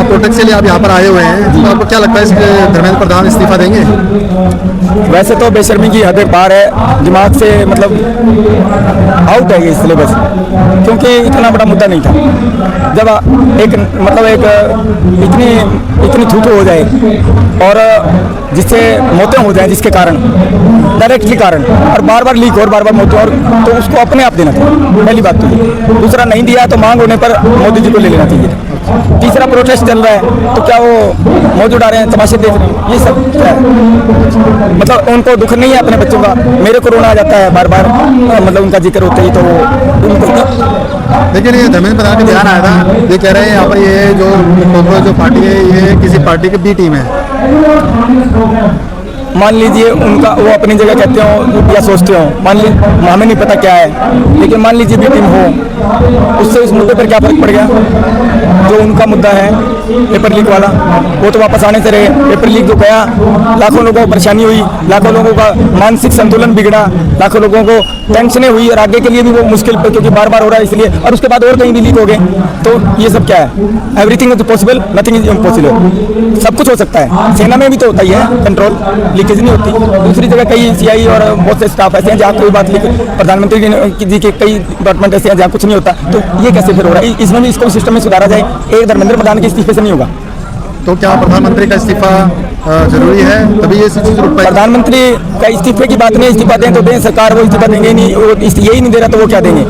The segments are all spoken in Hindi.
आप प्रोटेक्ट के लिए आप यहाँ पर आए हुए हैं, तो आपको क्या लगता है इसके धर्मेंद्र प्रधान इस्तीफा देंगे? वैसे तो बेशर्मी की हद पार है, दिमाग से मतलब आउट है ये सिलेबस, क्योंकि इतना बड़ा मुद्दा नहीं था। जब एक मतलब एक इतनी थूथू हो जाए और जिससे मौतें हो जाए, जिसके कारण डायरेक्टली कारण और बार बार लीक और बार बार मौतें, और तो उसको अपने आप देना चाहिए, पहली बात तो ये। दूसरा, नहीं दिया तो मांग होने पर मोदी जी को ले लेना चाहिए। तीसरा, प्रोटेस्ट चल रहा है तो क्या वो मौज उड़ा रहे हैं, तमाशे देख रहे हैं, ये सब क्या है? मतलब उनको दुख नहीं है अपने बच्चों का? मेरे को रोना आ जाता है बार बार, मतलब उनका जिक्र होते ही, तो उनको। लेकिन ये धर्मेंद्र प्रधान का ध्यान आया था, ये कह रहे हैं यहाँ पर ये जो पार्टी है ये किसी पार्टी की बी टीम है। मान लीजिए उनका वो अपनी जगह कहते हो या सोचते हो, मान लीजिए हमें नहीं पता क्या है, लेकिन मान लीजिए बी टीम हो, उससे उस मुद्दे पर क्या फर्क पड़ गया? जो उनका मुद्दा है पेपर लीक वाला, वो तो वापस आने से रहे। पेपर लीक जो गया, लाखों लोगों को परेशानी हुई, लाखों लोगों का मानसिक संतुलन बिगड़ा, लाखों लोगों को टेंशनें हुई, और आगे के लिए भी वो मुश्किल, क्योंकि बार बार हो रहा है इसलिए, और उसके बाद और कहीं भी लीक हो गए। तो ये सब क्या है? Everything is possible, nothing is impossible. सब कुछ हो सकता है। सेना में भी तो होता ही है कंट्रोल, लीकेज नहीं होती। दूसरी जगह कई सीआई और बहुत से स्टाफ ऐसे हैं जहाँ कोई बात लीक, प्रधानमंत्री जी के कई डिपार्टमेंट ऐसे हैं जहाँ कुछ नहीं होता। तो ये कैसे फिर हो रहा है? इसमें भी इसको सिस्टम में सुधारा जाए, एक धर्मेंद्र प्रधान के इस्तीफे से नहीं होगा। तो क्या प्रधानमंत्री का इस्तीफा जरूरी है, तभी ये चीज रुक पाएगी? प्रधानमंत्री का इस्तीफे की बात नहीं, इस्तीफा दें तो दें, सरकार वो इस्तीफा देंगे नहीं, वो यही नहीं दे रहा तो वो क्या देंगे?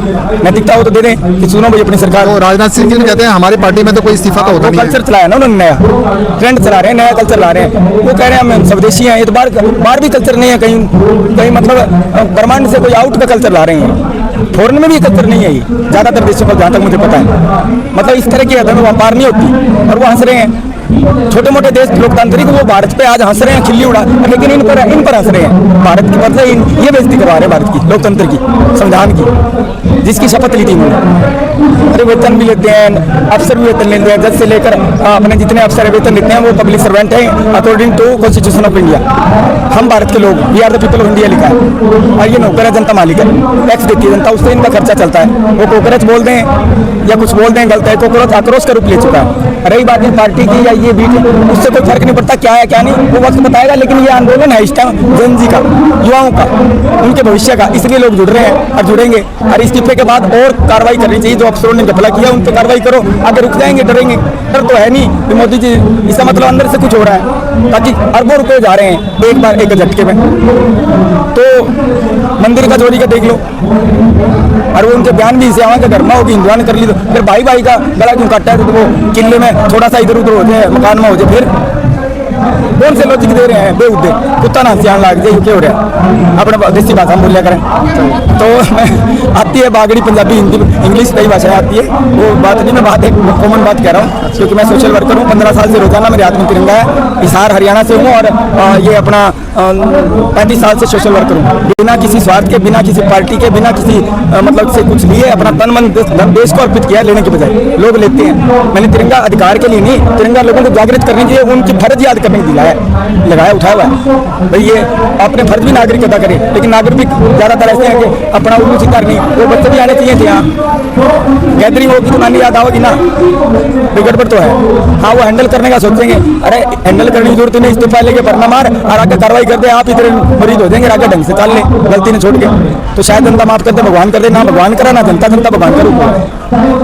नैतिकता हो तो दे दें कि सुनो भाई अपनी सरकार। तो राजनाथ सिंह जी कहते हैं हमारी पार्टी में तो कोई इस्तीफा तो होता नहीं है। कल्चर चलाया ना उन्होंने, नया ट्रेंड चला रहे हैं, नया कल्चर ला रहे हैं। वो कह रहे हैं हम स्वदेशी हैं, ये तो बाहर भी कल्चर नहीं है, कहीं मतलब ब्रह्मांड से कोई आउट का कल्चर ला रहे हैं। फॉरेन में भी कल्चर नहीं है ये, ज्यादातर देशों का, जहाँ तक मुझे पता है। मतलब इस तरह की हद में व्यापार नहीं होती, और वो हंस रहे हैं। छोटे मोटे देश लोकतांत्रिक, वो भारत पे आज हंस रहे हैं, खिल्ली उड़ा, लेकिन इन पर हंस रहे हैं। भारत की मतलब ये बेइज्जती करवा रहे हैं भारत की, लोकतंत्र की, संविधान की, जिसकी शपथ ली थी उन्होंने। अरे वेतन भी लेते हैं, अफसर भी वेतन लेते हैं, जज से लेकर अपने जितने अफसर वेतन लेते हैं वो पब्लिक सर्वेंट हैं according to constitution of India. हम भारत के लोग, we are the people of India लिखा है, और ये नौकर है, जनता मालिक है, टैक्स देती है जनता, उससे इनका खर्चा चलता है। वो कॉकरोच बोल दें या कुछ बोल दें गलत है, कॉकरोच आक्रोश का रूप ले चुका है। रही बात इस पार्टी की या ये बीट, उससे कोई फर्क नहीं पड़ता क्या है क्या नहीं, वो वक्त बताएगा। लेकिन ये आंदोलन है इस टाइम जन जी का, युवाओं का, उनके भविष्य का, इसलिए लोग जुड़ रहे हैं और जुड़ेंगे। और इस्तीफे के बाद और कार्रवाई करनी चाहिए। जो अफसरों ने घपला किया उन पर कार्रवाई करो, आगे रुक जाएंगे, डरेंगे। डर तो है नहीं कि मोदी जी, इसका मतलब अंदर से कुछ हो रहा है, ताकि अरबों रुपए जा रहे हैं एक बार एक झटके में। तो मंदिर का चोरी का देख लो, और वो उनके बयान भी इसे के घर में होगी, हिंदुआ ने कर ली, तो फिर भाई भाई का गला क्यों काटता है? तो वो किले में थोड़ा सा इधर उधर हो जाए, मकान में हो जाए, फिर कौन से लॉजिक दे रहे हैं? बेउद्दे कुत्ता ना सियान लाग जाए, क्या हो रहा है? अपने देसी भाषा में बोलिया करें। तो आती है बागड़ी, पंजाबी, हिंदी, इंग्लिश, कई भाषाएं आती है, वो बात नहीं, मैं बात एक कॉमन बात कह रहा हूँ, क्योंकि मैं सोशल वर्कर हूँ। 15 साल से रोजाना मेरे हाथ में तिरंगा है। हिसार हरियाणा से हूँ, और ये अपना 35 साल से सोशल वर्कर हूँ। बिना किसी स्वार्थ के, बिना किसी पार्टी के, बिना किसी मतलब से कुछ लिए, अपना तन मन देश को अर्पित किया, लेने के बजाय लोग लेते हैं। मैंने तिरंगा अधिकार के लिए नहीं, तिरंगा लोगों को जागृत करने के लिए, उनकी फर्ज याद करने के लिए लगाया, उठाया हुआ है। भाई ये अपने फर्ज भी नागरिक अदा करे, लेकिन नागरिक भी ज्यादातर ऐसे हैं कि अपना उल्लू शिकार नहीं। वो बच्चे भी आने चाहिए थे यहाँ, गैदरिंग होगी तो नानी याद आओगी ना, गड़बड़ तो है। हाँ, वो हैंडल करने का सोचेंगे, अरे हैंडल करने की जरूरत नहीं, इस्तीफा लेके भरना मार और आगे कार्रवाई कर दे, आप इतने मरीज हो जाएंगे, आगे ढंग से चाल ले, गलती ने छोड़ के, तो शायद जनता माफ कर दे, भगवान कर दे। ना भगवान करा ना जनता, जनता भगवान करो।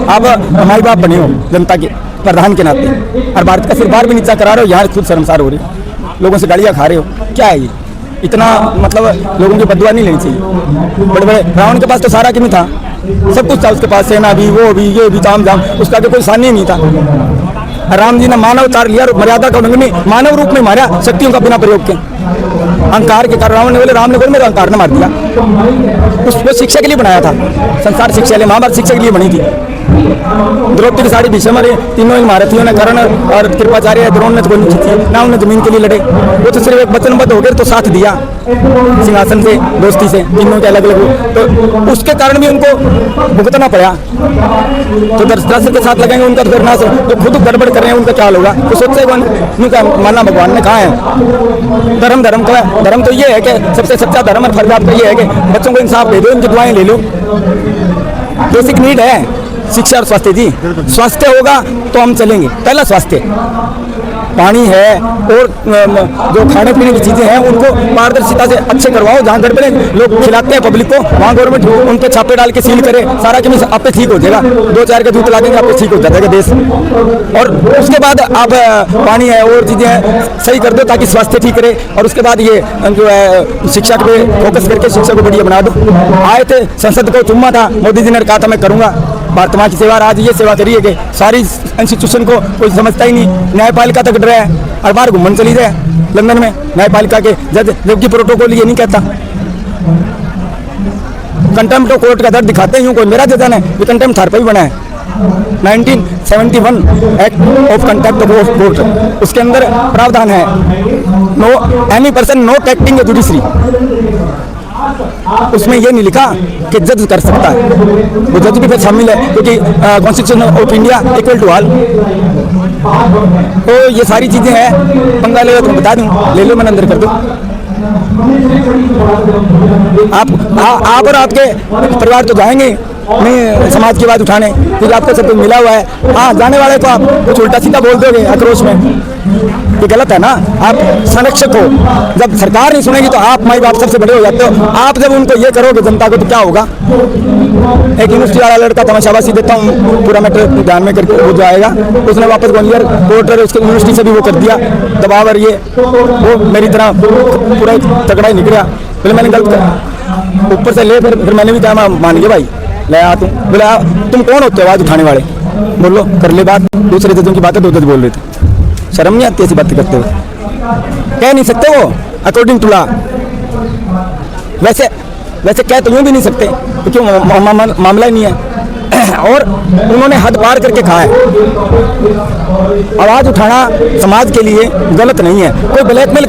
अब हमारे बाप बने हो जनता के प्रधान के नाते, और भारत का सिर बार भी नीचा करा रहे हो, यहाँ खुद शर्मसार हो रही, लोगों से गालियाँ खा रहे हो, क्या है ये? इतना मतलब लोगों की बददुआ नहीं लेनी चाहिए। बड़े बड़े रावण के पास तो सारा क्यों था, सब कुछ था उसके पास, सेना भी, वो भी, ये भी, ताम झाम, उसका कोई सानी नहीं था। राम जी ने मानव अवतार लिया, मर्यादा का उल्लंघन नहीं, मानव रूप में मारा, शक्तियों का बिना प्रयोग के, अहंकार के कारण। रावण ने बोले, राम ने बोले मेरे अहंकार ने मार दिया। उसको शिक्षा के लिए बनाया था, संसार शिक्षा लिए, महाभारत शिक्षा के लिए बनी थी। द्रौपदी की साड़ी भीष्म, तीनों ही महारथियों ने, कर्ण और कृपाचार्य, द्रोण ने तो कोई खींची ना, उन्हें जमीन के लिए लड़े। वो तो सिर्फ एक वचनबद्ध हो गए, तो साथ दिया सिंहासन से, दोस्ती से, तीनों के अलग अलग, तो उसके कारण भी उनको भुगतना पड़ा। तो धृतराष्ट्र के साथ लगेंगे उनका तो फिर ना, जो खुद गड़बड़ कर रहे हैं उनका क्या होगा? तो सोचते कौन? उनका माना भगवान ने कहा है धर्म, धर्म का धर्म तो ये है कि सबसे सच्चा धर्म और फर्ज आपका ये है कि बच्चों को इंसाफ दे दो, उनकी दुआएं ले लो, बेसिक नीड है। शिक्षा और स्वास्थ्य जी। स्वास्थ्य होगा तो हम चलेंगे, पहला स्वास्थ्य, पानी है और जो खाने पीने की चीज़ें हैं उनको पारदर्शिता से अच्छे करवाओ। जहाँ गड़बड़े लोग खिलाते हैं पब्लिक को, वहाँ गवर्नमेंट उन पर छापे डाल के सील करे, सारा केमिस आप पे ठीक हो जाएगा। 2-4 के दूध ला देंगे, आप पे ठीक हो जाएगा देश। और उसके बाद आप पानी है और चीज़ें हैं सही कर दो ताकि स्वास्थ्य ठीक रहे। और उसके बाद ये जो है शिक्षा पे फोकस करके शिक्षा को बढ़िया बना दो। आए थे संसद को चुम्मा था, मोदी जी ने कहा था मैं करूँगा वर्तमान की सेवा, आज ये सेवा करिए कि सारी इंस्टीट्यूशन को कोई समझता ही नहीं। न्यायपालिका तक डर है, हर बार घूमन चली जाए लंदन में न्यायपालिका के जज, जबकि प्रोटोकॉल ये नहीं कहता। कंटेम्प्ट ऑफ कोर्ट का दर्द दिखाते ही हूँ, कोई मेरा जजन है ये कंटेम्प्ट थार पर भी बना है 1971 act of contempt of court, उसके अंदर प्रावधान है no any person not acting a judiciary. उसमें ये नहीं लिखा कि जज कर सकता है, वो जज भी फिर शामिल है क्योंकि constitution of India equal to all. तो ये सारी चीज़ें हैं, पंगा ले लो तो बता दूं, ले लो मैंने अंदर कर दो। आप और आपके परिवार तो जाएंगे नहीं समाज की बात उठाने, क्योंकि आपको सब कुछ मिला हुआ है। हाँ, जाने वाले को आप कुछ उल्टा सीधा बोल दोगे आक्रोश में, ये गलत है ना। आप संरक्षक हो, जब सरकार नहीं सुनेगी तो आप माई बाप सबसे बड़े हो जाते हो। आप जब उनको ये करोगे जनता को तो क्या होगा। एक यूनिवर्सिटी वाला लड़का था, मैं शाबाशी देता हूँ, पूरा मैटर ध्यान में करके वो जो आएगा, उसने वापस ग्वालियर कोर्ट उसके यूनिवर्सिटी से भी वो कर दिया दबाव, और ये वो मेरी तरह पूरा तगड़ा ही निकला। बोले मैंने गलत कर ऊपर से ले, फिर मैंने भी कहा मैं मान गया भाई ले आ तुम। बोले तुम कौन होते हो आवाज़ उठाने वाले, बोलो कर ले बात। दूसरे जजों की बातें 2 जज बोल रहे थे, शर्म नहीं आती ऐसी बातें करते हुए, कह नहीं सकते वो अकॉर्डिंग टू लॉ। वैसे कह तो यूँ भी नहीं सकते क्योंकि मामला ही नहीं है। और उन्होंने हद पार करके कहा है आवाज़ उठाना समाज के लिए गलत नहीं है। कोई ब्लैकमेल